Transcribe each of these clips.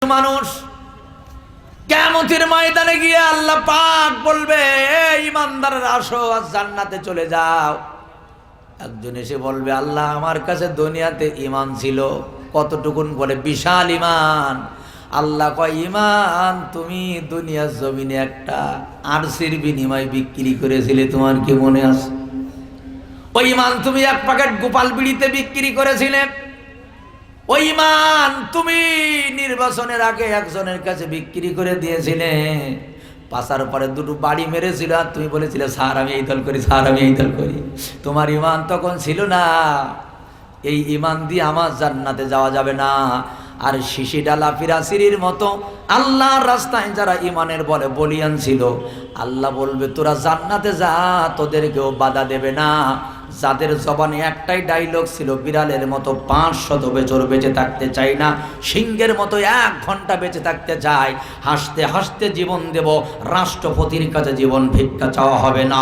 মানুষ কিয়ামতের ময়দানে গিয়ে আল্লাহ পাক বলবে, ইমানদাররা আসো আজ জান্নাতে চলে যাও। একজন এসে বলবে, আল্লাহ আমার কাছে দুনিয়াতে ঈমান ছিল কতটুকুন, বলে বিশাল ঈমান। আল্লাহ কয়, ঈমান তুমি দুনিয়ার জমিনে একটা আরশির বিনিময়ে বিক্রি করেছিলে, তোমার কি মনে আছে? ওই ঈমান তুমি এক প্যাকেট গোপাল বিড়িতে বিক্রি করেছিলে। ওই ঈমান তুমি নির্বাচনের আগে একজনের কাছে বিক্রি করে দিয়েছিলে। পাশার পরে দুটো বাড়ি মেরেছিল আর তুমি বলেছিলে, স্যার আমি এই দল করি, স্যার আমি এই দল করি। তোমার ঈমান তখন ছিল না। এই ঈমান দিয়ে আমার জান্নাতে যাওয়া যাবে না। আর শিশি ডালা ফিরাসিরির মতো আল্লাহর রাস্তায় যারা ঈমানের বলে বলিয়ান ছিল, আল্লাহ বলবে তোরা জান্নাতে যা, তোদেরকেও বাধা দেবে না। যাদের জবানে একটাই ডায়লগ ছিল, বিড়ালের মতো 500 বছর বেঁচে থাকতে চাই না, সিংহের মতো 1 ঘন্টা বেঁচে থাকতে চাই, হাসতে হাসতে জীবন দেব, রাষ্ট্রপতির কাছে জীবন ভিক্ষা চাওয়া হবে না।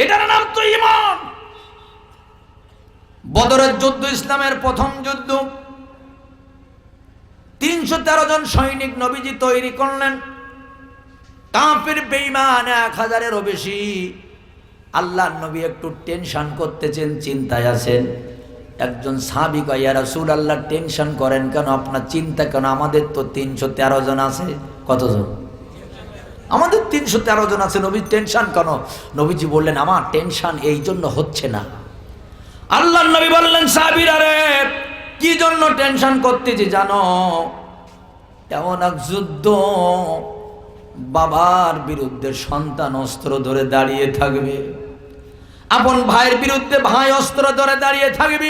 এটার নাম তো ঈমান। বদরের যুদ্ধ ইসলামের প্রথম যুদ্ধ। 313 জন সৈনিক নবীজি তৈরি করলেন। কাফির বেঈমান 1000-এরও বেশি। আল্লাহর নবী একটু টেনশন করতেছেন, চিন্তায় আছেন। একজন সাহাবী কয়, ইয়া রাসূলুল্লাহ টেনশন করেন কেন, আপনার চিন্তা কেন? আমাদের তো 313 জন আছে। কতজন? আমাদের 313 জন আছে, নবী টেনশন কেন? নবীজি বললেন, আমার টেনশন এই জন্য হচ্ছে না। আল্লাহর নবী বললেন, সাহাবীরা রে, কি জন্য টেনশন করতেছি জানো? এমন এক যুদ্ধ, বাবার বিরুদ্ধে সন্তান অস্ত্র ধরে দাঁড়িয়ে থাকবে, আপন ভাইয়ের বিরুদ্ধে ভাই অস্ত্র ধরে দাঁড়িয়ে থাকবে,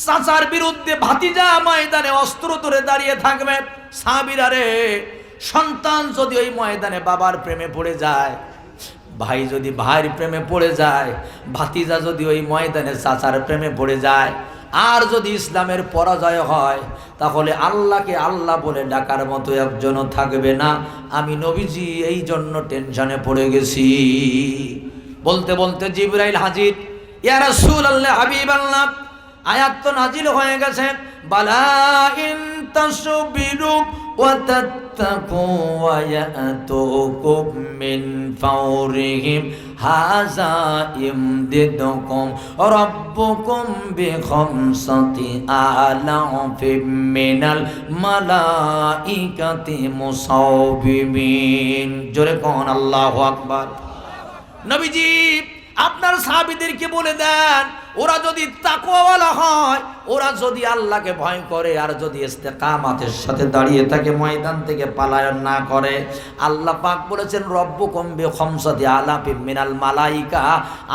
চাচার বিরুদ্ধে ভাতিজা ময়দানে অস্ত্র ধরে দাঁড়িয়ে থাকবে। সাহাবীরা রে, সন্তান যদি ওই ময়দানে বাবার প্রেমে পড়ে যায়, ভাই যদি ভাইয়ের প্রেমে পড়ে যায়, ভাতিজা যদি ওই ময়দানে চাচার প্রেমে পড়ে যায়, আর যদি ইসলামের পরাজয় হয়, তাহলে আল্লাহকে আল্লাহ বলে ডাকার মতো একজনও থাকবে না। আমি নবীজি এই জন্য টেনশনে পড়ে গেছি। বলতে বলতে জিবরাইল হাজির। ইয়া রাসূলুল্লাহ, হাবিবাল্লাহ, আয়াত তো নাজিল হয়ে গেছে, বালা ইন তাসবিরু ওয়া তাত্তাকু ওয়া ইয়াতুকুম মিন ফাওরিহিম হাযা ইমদিদুকুম রাব্বুকুম বিখামসাতি আলাফিম মিনাল মালাইকাতি মুসাওবিমিন। জোরে কোন আল্লাহু আকবার। নবীজি আপনার সাহাবীদেরকে বলে দেন, ওরা যদি তাকওয়াওয়ালা হয়, ওরা যদি আল্লাহকে ভয় করে, আর যদি ইস্তেকামাতের সাথে দাঁড়িয়ে থাকে, ময়দান থেকে পলায়ন না করে, আল্লাহ পাক বলেছেন রব্বুকুম বিখামসাতি আলাফিম মিনাল মালাইকা,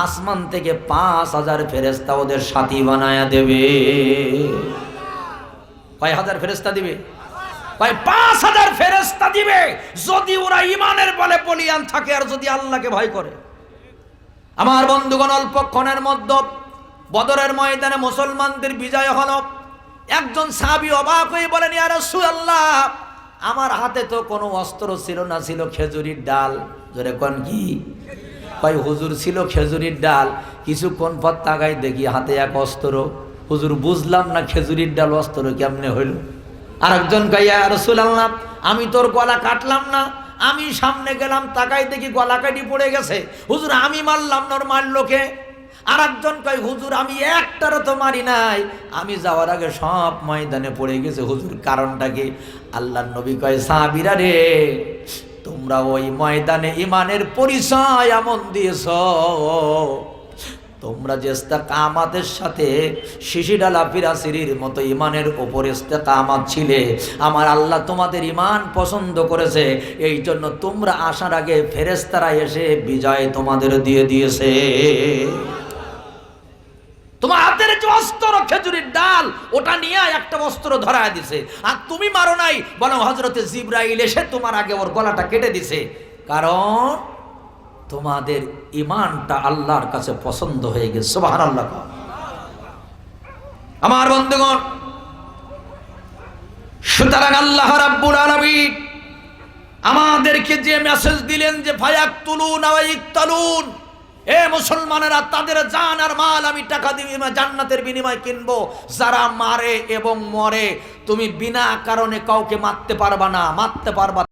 আসমান থেকে 5000 ফেরেশতা ওদের সাথী বানায়া দেবে। কয় হাজার ফেরেশতা দিবে? কয় 5000 ফেরেশতা দিবে, যদি ওরা ঈমানের বলে বলিয়ান থাকে আর যদি আল্লাহকে ভয় করে। আমার বন্ধুগণ, অল্পক্ষণের মধ্যে বদরের ময়দানে মুসলমানদের বিজয় হলো। একজন সাহাবী অবাক হয়ে বলেন, ইয়া রাসূলুল্লাহ, আমার হাতে তো কোনো অস্ত্র ছিল না, ছিল খেজুরির ডাল। জোরে কোন কি? কয় হুজুর ছিল খেজুরির ডাল। কিছুক্ষণ পর তাকাই দেখি হাতে এক অস্ত্র। হুজুর বুঝলাম না খেজুরির ডাল অস্ত্র কেমনে হইল? আর একজন কয়, ইয়া রাসূলুল্লাহ, আমি তোর গলা কাটলাম না, আমি সামনে গেলাম, তাকাই দেখি গলা কাটি পড়ে গেছে। হুজুর আমি মারলাম না, ওর মারলো কে? আর একজন কয়, হুজুর আমি একটারও তো মারি নাই, আমি যাওয়ার আগে সব ময়দানে পড়ে গেছে। হুজুর কারণটা কি? আল্লাহর নবী কয়, সাহাবীরা রে, তোমরা ওই ময়দানে ঈমানের পরিচয় এমন দিয়েছ, তোমরা যে ইস্তেকামাতের সাথে শিশিডালা ফিরাসিরির মতো ঈমানের উপর ইস্তেকামাত ছিলে, আমার আল্লাহ তোমাদের ঈমান পছন্দ করেছে। এই জন্য তোমরা আসার আগে ফেরেশতারা এসে বিজয় তোমাদের দিয়ে দিয়েছে। তোমার হাতের যে অস্ত্র খেজুরির ডাল, ওটা নিয়ে একটা অস্ত্র ধরায় দিছে, আর তুমি মারো নাই, বরং হযরতে জিবরাইল এসে তোমার আগে ওর গলাটা কেটে দিছে। কারণ তোমাদের ঈমানটা আল্লাহর কাছে পছন্দ হয়ে গেছে। সুবহানাল্লাহ। আমার বন্ধুগণ, সুতরাং আল্লাহ রাব্বুল আলামিন আমাদেরকে যে মেসেজ দিলেন যে ফায়াকতুলুন ওয়া ইকতালুন, এ মুসলমানেরা, তাদের জান আর মাল আমি টাকা দিয়ে জান্নাতের বিনিময় কিনবো যারা মারে এবং মরে। তুমি বিনা কারণে কাউকে মারতে পারবা না, মারতে পারবা